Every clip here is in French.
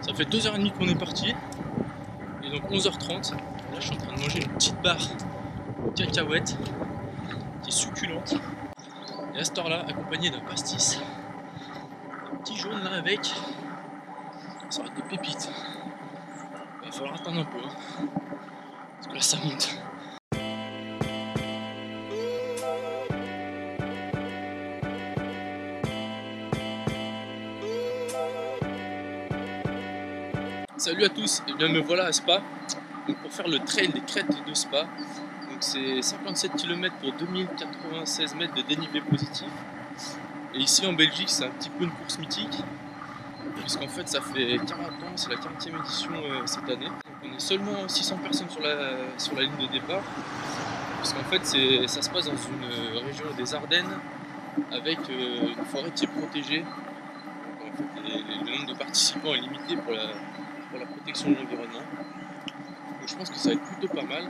Ça fait 2h30 qu'on est parti. Et donc 11h30. Là je suis en train de manger une petite barre de cacahuètes qui est succulente. Et à cette heure-là, accompagné d'un pastis. Un petit jaune là avec. Ça va être des pépites. Il va falloir attendre un peu. Hein, parce que là ça monte. Salut à tous, et bien me voilà à Spa donc pour faire le trail des crêtes de Spa. Donc c'est 57 km pour 2096 mètres de dénivelé positif. Et ici en Belgique c'est un petit peu une course mythique puisqu'en fait ça fait 40 ans, c'est la 40e édition cette année. Donc on est seulement 600 personnes sur la ligne de départ puisqu'en fait ça se passe dans une région des Ardennes avec une forêt qui est protégée. Donc, en fait, le nombre de participants est limité pour la protection de l'environnement. Donc je pense que ça va être plutôt pas mal.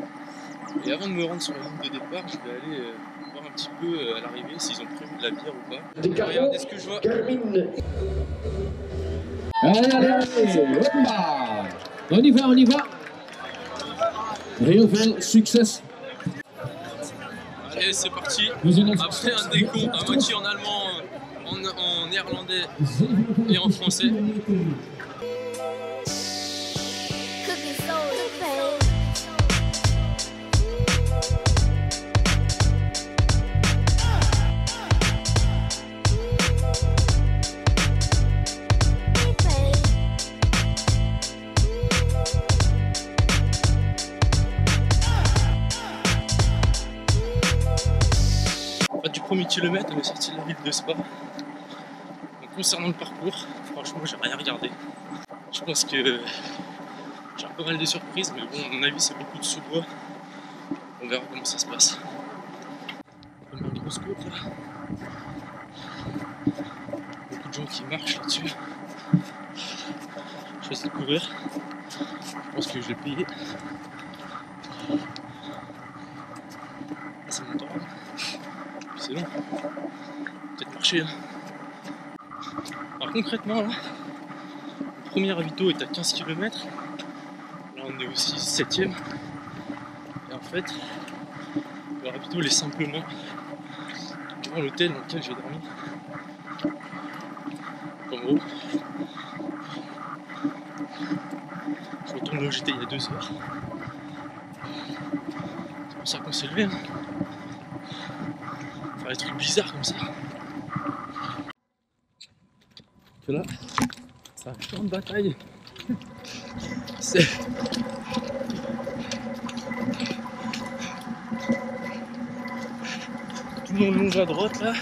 Et avant de me rendre sur la ligne de départ, je vais aller voir un petit peu à l'arrivée s'ils ont prévu de la bière ou pas. Regardez ce que je vois. Allez, hoppa. On y va. Heel veel succes. Allez, c'est parti. Après un décompte à moitié en allemand, en néerlandais et en français. Du premier kilomètre, on est sorti de la ville de Spa. Donc, concernant le parcours, franchement, j'ai rien regardé. Je pense que j'ai pas mal de surprises, mais bon, à mon avis, c'est beaucoup de sous-bois. On verra comment ça se passe. Première grosse côte là. Beaucoup de gens qui marchent là-dessus. Je vais essayer de courir. Je pense que je vais payer. C'est mon temps. C'est long. Peut-être marcher. Hein. Alors concrètement là, le premier ravito est à 15 km. Là on est aussi 7ème. Et en fait, le ravito il est simplement devant l'hôtel dans lequel j'ai dormi. En gros, je retourne là où j'étais il y a 2 heures. C'est pour ça qu'on s'est levé. Hein. Faire des trucs bizarres comme ça. Que là, c'est un champ de bataille. C'est... Tout le monde longe à droite là.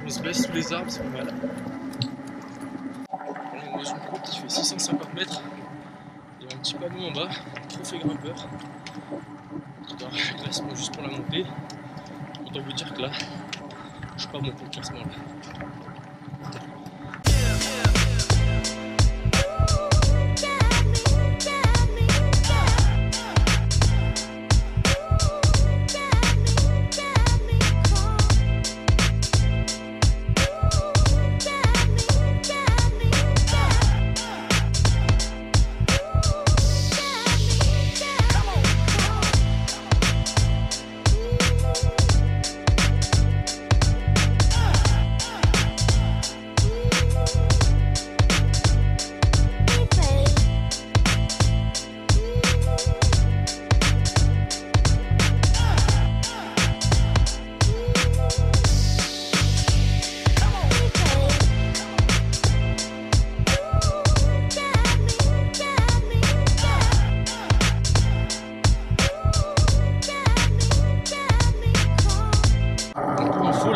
On se baisse sous les arbres, c'est pas mal. On est dans une côte qui fait 650 mètres. Il y a un petit panneau en bas, trophée grimpeur. Qui doit un classement juste pour la montée. Autant vous dire que là, je suis pas monté le classement là.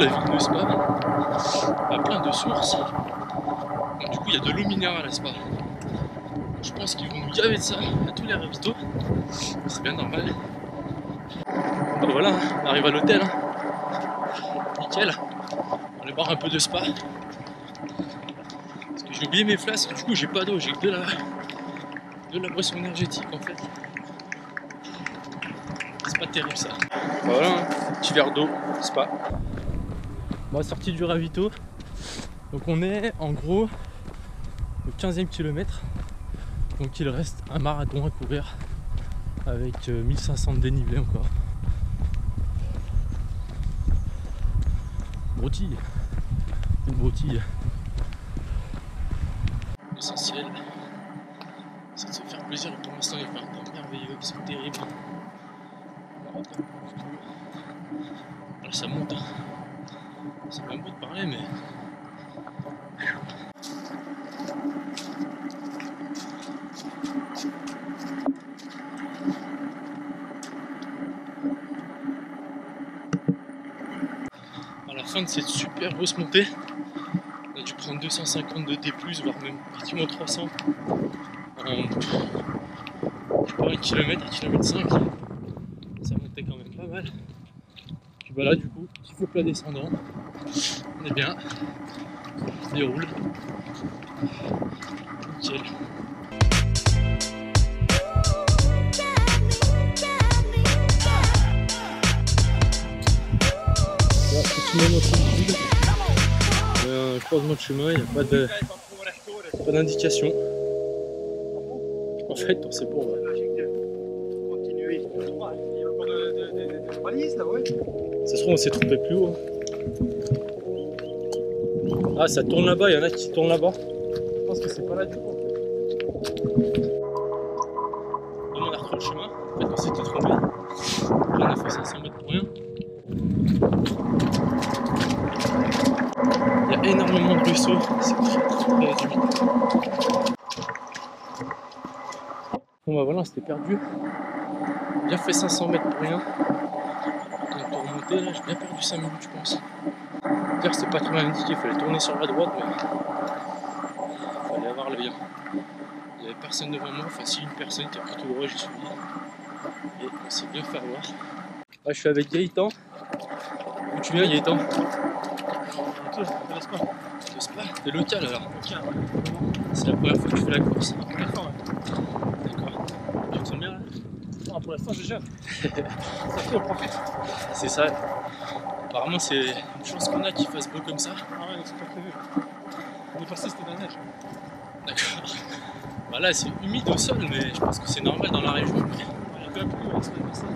La ville de Spa a plein de sources. Donc, du coup, il y a de l'eau minérale à Spa. Je pense qu'ils vont nous gaver de ça à tous les ravitaux. C'est bien normal. Bah voilà, on arrive à l'hôtel. Hein. Nickel. On va boire un peu de Spa. Parce que j'ai oublié mes flasques. Du coup, j'ai pas d'eau. J'ai que de la boisson énergétique en fait. C'est pas terrible ça. Voilà, hein. Petit verre d'eau, Spa. Bon, sortie du ravito. Donc on est en gros au 15e kilomètre. Donc il reste un marathon à courir avec 1500 de dénivelé encore. Broutille, une broutille. L'essentiel, c'est de se faire plaisir. Pour l'instant, il fait un temps merveilleux, qui sont terribles. Alors ça monte, c'est pas beau de parler, mais à la fin de cette super grosse montée, on a dû prendre 250 de D+, voire même pratiquement 300 en 1 km, 1 km 5. Ça montait quand même pas mal. Puis voilà, du coup, petit faux plat descendant. On est bien. On déroule. Nickel. Voilà, continuons notre étude. Croisement de chemin, il n'y a pas d'indication. En fait, on sait pas. Continuer tout droit. Il y a encore de balises là, ouais. Ça se trouve, on s'est trompé plus haut. Ah, ça tourne là-bas, il y en a qui tournent là-bas. Je pense que c'est pas là du tout. On a retrouvé le chemin. En fait, on s'était trompé. On a fait 500 mètres pour rien. Il y a énormément de ruisseaux. C'est très humide. Bon bah voilà, on s'était perdu. Bien fait 500 mètres pour rien. Donc pour remonter là, j'ai bien perdu 5 minutes je pense. D'ailleurs c'était pas très bien indiqué, il fallait tourner sur la droite mais il fallait avoir l'œil. Il n'y avait personne devant moi, enfin si une personne qui a pris tout droit, j'ai suivi. Et on s'est bien fait voir. Là je suis avec Gaëtan. Où tu viens Gaëtan? De Spa. De Spa? T'es local alors? Local. C'est la première fois que tu fais la course? La première fois, ouais. D'accord. Tu te sens bien là? Non, pour l'instant je gère. Ça fait, on profite. C'est ça. Apparemment c'est une chance qu'on a qu'il fasse beau comme ça. Ah ouais, c'est pas prévu. On est passé, c'était de la neige. D'accord. Bah là c'est humide au sol mais je pense que c'est normal dans la région. Il y a de la pluie, on se fait passer.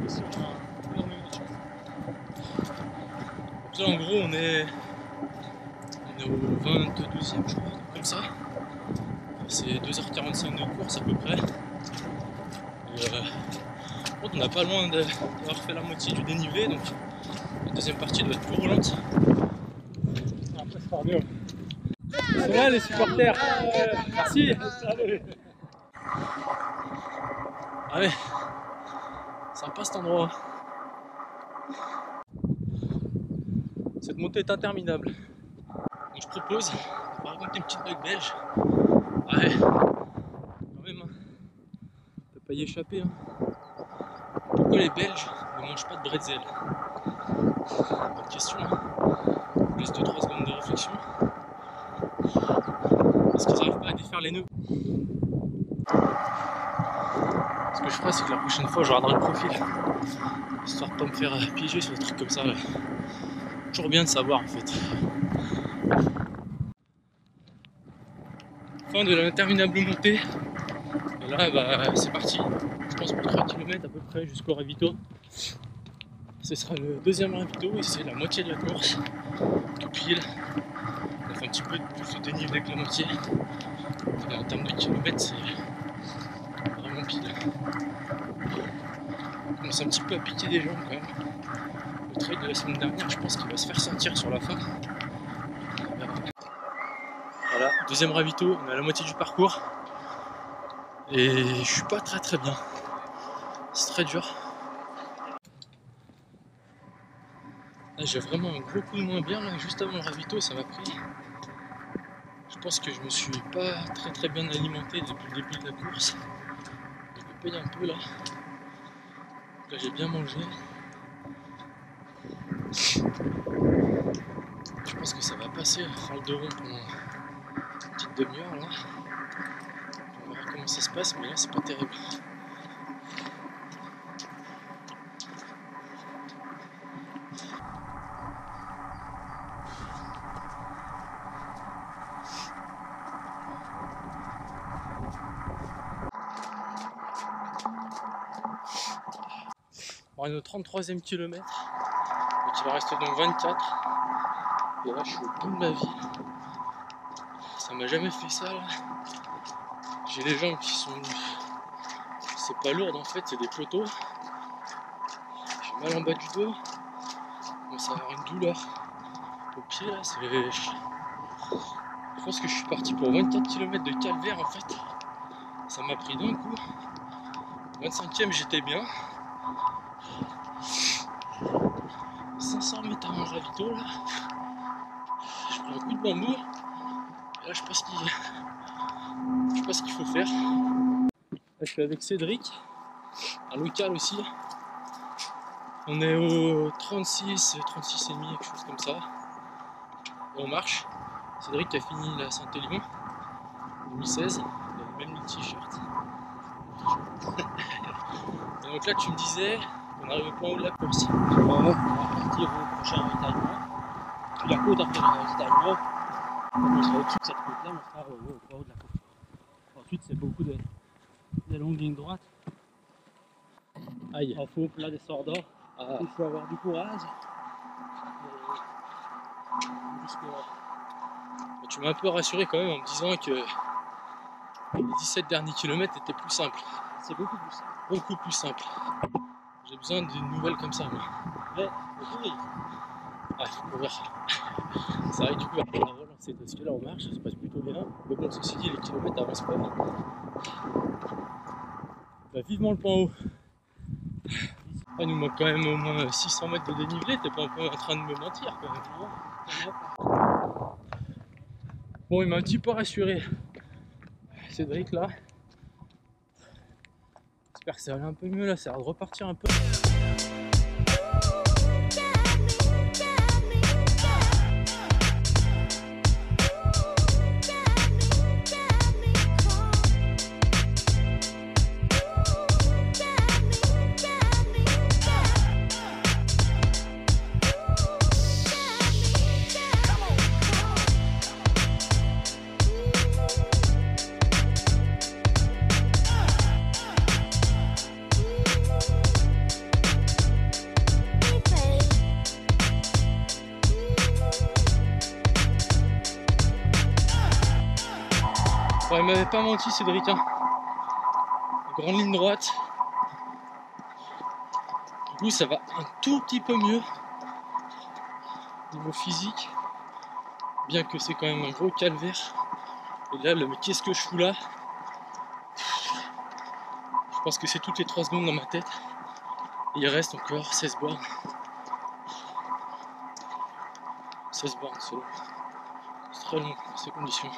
Ici on a énormément de chance. Donc là en gros on est au 22e je crois, comme ça. C'est 2h45 de course à peu près. Et on n'a pas loin d'avoir fait la moitié du dénivelé donc la deuxième partie doit être plus roulante. Après, c'est pas mieux. Ils sont là les supporters. Merci. Salut. Ah ouais, sympa cet endroit. Cette montée est interminable. Donc je propose de raconter une petite blague belge. Ouais, quand même, hein. On peut pas y échapper. Hein. Pourquoi les Belges ne mangent pas de bretzel? Bonne question. Hein. Je vous laisse 2-3 secondes de réflexion. Parce qu'ils n'arrivent pas à défaire les nœuds. Ce que je ferai, c'est que la prochaine fois, je regarderai le profil. Histoire de pas me faire piéger sur des trucs comme ça. Là. Toujours bien de savoir en fait. Fin de l'interminable montée. Et là, bah, c'est parti. Je pense pour 3 km à peu près jusqu'au ravito. Ce sera le deuxième ravito et c'est la moitié de la course. Tout pile. On fait un petit peu plus de dénivelé que la moitié. Et en termes de kilomètres, c'est vraiment pile. On commence un petit peu à piquer des jambes quand même. Le trail de la semaine dernière, je pense qu'il va se faire sentir sur la fin. Voilà, deuxième ravito, on est à la moitié du parcours. Et je suis pas très bien. C'est très dur. Là, j'ai vraiment un gros coup de moins bien là, juste avant le ravito, ça m'a pris. Je pense que je me suis pas très bien alimenté depuis le début de la course. Je me paye un peu là. Là j'ai bien mangé. Je pense que ça va passer Ral de Rond pendant une petite demi-heure là. On verra comment ça se passe, mais là c'est pas terrible. On est au 33e kilomètre. Donc il en reste donc 24. Et là je suis au bout de ma vie. Ça m'a jamais fait ça là. J'ai les jambes qui sont... C'est pas lourd en fait, c'est des poteaux. J'ai mal en bas du dos. Bon, ça va avoir une douleur au pied là. Je pense que je suis parti pour 24 km de calvaire en fait. Ça m'a pris d'un coup. 25e j'étais bien. 500 mètres avant le ravito là. Je prends un coup de bambou. Et là je sais pas ce qu'il faut faire. Là, je suis avec Cédric, un local aussi. On est au 36 et demi, quelque chose comme ça. Et on marche. Cédric a fini la Saint-Élion 2016. Il a même mis le t-shirt. Et donc là tu me disais qu'on arrive au point haut de la course. On va partir au prochain ravitaillement. Puis la côte après le ravitaillement, quand on sera au-dessus de cette côte-là, on sera au point haut de la côte. Ensuite, c'est beaucoup de longues lignes droites. Aïe. Il faut plat des sorts d'or. Ah. Il faut avoir du courage. Tu m'as un peu rassuré quand même en me disant que les 17 derniers kilomètres étaient plus simples. C'est beaucoup plus simple. Beaucoup plus simple. J'ai besoin d'une nouvelle comme ça moi. Mais il faut courir. Ah, il faut courir. C'est vrai que du coup, on va relancer parce que là on marche, ça se passe plutôt bien. Mais bon, ceci dit, les kilomètres avancent pas. Bah, vivement le point haut. Il nous manque quand même au moins 600 mètres de dénivelé, t'es pas un peu en train de me mentir quand même. Bon, il m'a un petit peu rassuré. Cédric là. J'espère que ça va aller un peu mieux là, ça va repartir un peu. Ouais, il m'avait pas menti Cédric, hein. Grande ligne droite. Du coup ça va un tout petit peu mieux niveau physique. Bien que c'est quand même un gros calvaire. Et là, mais qu'est-ce que je fous là? Je pense que c'est toutes les 3 secondes dans ma tête. Et il reste encore 16 bornes. 16 bornes, c'est long. C'est très long dans ces conditions.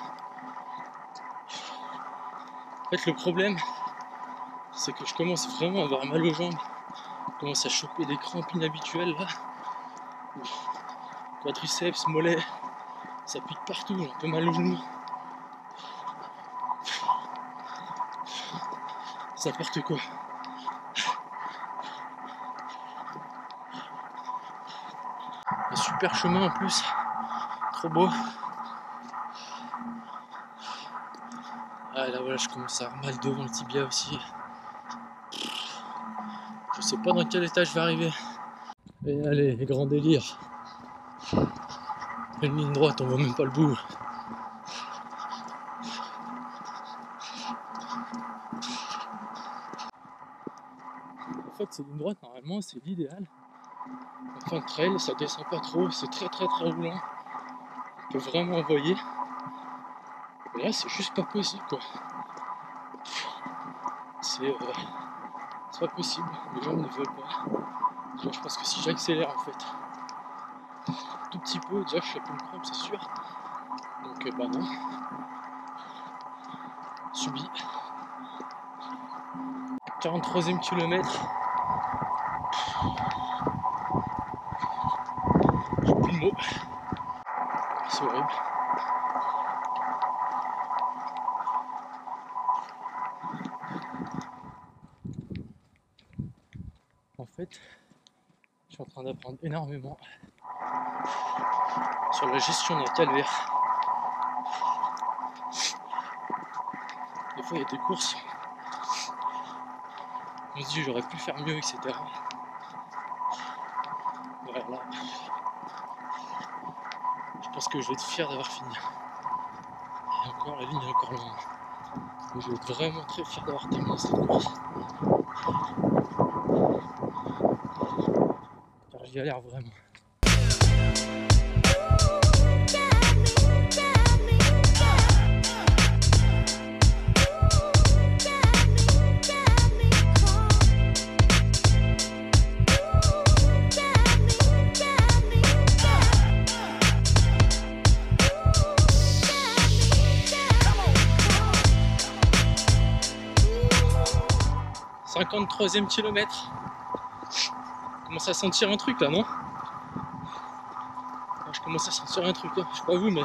En fait, le problème, c'est que je commence vraiment à avoir mal aux jambes. Je commence à choper des crampes inhabituelles là. Quadriceps, mollets, ça pique partout, j'ai un peu mal aux genoux. C'est n'importe quoi. Un super chemin en plus, trop beau. Ah là voilà, je commence à avoir mal devant le tibia aussi. Je sais pas dans quel état je vais arriver. Et allez, les grands délires. Une ligne droite, on voit même pas le bout. En fait, ces lignes droites, normalement, c'est l'idéal. En fin de trail, ça descend pas trop, c'est très roulant. On peut vraiment envoyer. Et là, c'est juste pas possible, quoi. C'est pas possible, les jambes ne veulent pas. Déjà, je pense que si j'accélère, en fait, un tout petit peu, déjà, je fais plus une crampe, c'est sûr. Donc, bah non. Subi. 43e kilomètre. J'ai plus de mots. C'est horrible. En fait, je suis en train d'apprendre énormément sur la gestion d'un calvaire. Des fois, il y a des courses. On se dit, j'aurais pu faire mieux, etc. faire là. Je pense que je vais être fier d'avoir fini. Et encore, la ligne est encore loin. Mais je vais être vraiment très fier d'avoir terminé cette course. Car j'y galère vraiment. « 53e kilomètre. Je commence à sentir un truc là, non? Je commence à sentir un truc là, je sais pas vous, mais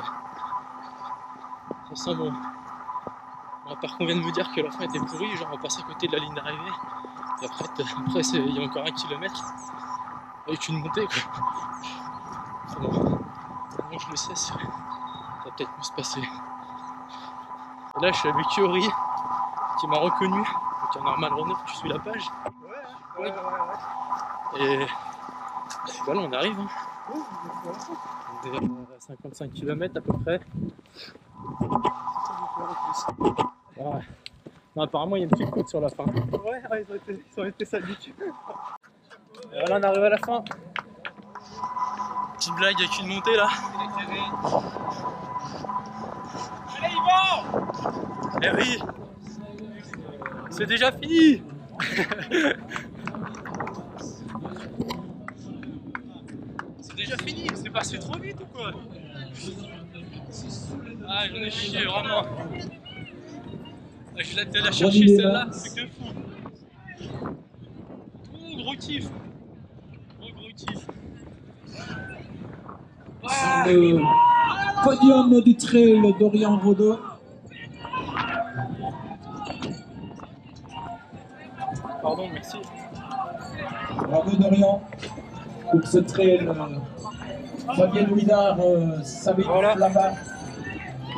ça sent bon. Bon, à part qu'on vient de me dire que la fin était pourrie, genre on passe à côté de la ligne d'arrivée. Et après il y a encore 1 kilomètre avec une montée quoi. Enfin bon, maintenant je le sais, ça va peut-être mieux se passer. Et là je suis avec Yori qui m'a reconnu. Donc un Normal Runner, tu suis la page? Ouais. Et voilà, on arrive. Hein. On est à 55 km à peu près. Ouais. Non, apparemment, il y a une petite côte sur la fin. Ouais, ils ont été sadiques. Et voilà, on arrive à la fin. Petite blague avec une montée là. Allez, Yvan! Eh oui! C'est déjà fini! C'est déjà fini, c'est passé trop vite ou quoi? Ah, j'en ai chié vraiment. Je vais la chercher celle-là, c'est que fou. Oh, gros kiff. Gros kiff. Sur le podium du trail d'Orient Rodo. Pardon, merci. Bravo Dorian pour ce trail. Fabien Louidard, Sabine Flamard.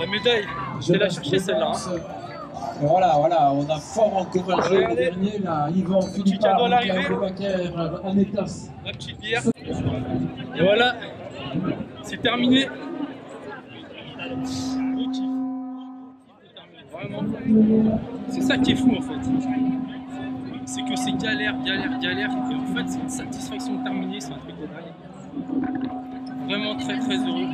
La médaille, je vais la chercher celle-là. Hein. Voilà, on a fort encouragé le dernier là, Yvan Philippard, en Écosse. La petite bière. Et voilà, c'est terminé. Gros kiff. Vraiment. C'est ça qui est fou en fait. C'est que c'est galère. Et en fait, c'est une satisfaction de terminer, c'est un truc de dingue. Vraiment très heureux.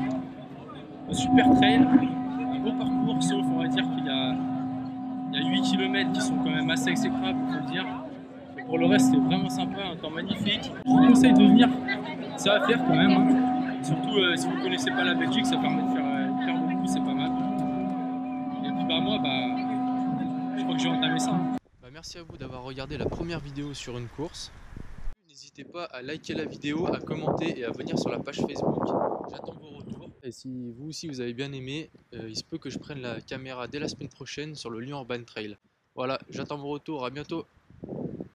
Un super trail, un beau parcours, sauf on va dire qu'il y a 8 km qui sont quand même assez exécrables, faut le dire. Et pour le reste, c'est vraiment sympa, un temps magnifique. Je vous conseille de venir, c'est à faire quand même. Hein. Surtout si vous ne connaissez pas la Belgique, ça permet de faire beaucoup, c'est pas mal. Et puis moi, je crois que j'ai entamé ça. Hein. Merci à vous d'avoir regardé la première vidéo sur une course. N'hésitez pas à liker la vidéo, à commenter et à venir sur la page Facebook. J'attends vos retours. Et si vous aussi vous avez bien aimé, il se peut que je prenne la caméra dès la semaine prochaine sur le Lyon Urban Trail. Voilà, j'attends vos retours, à bientôt.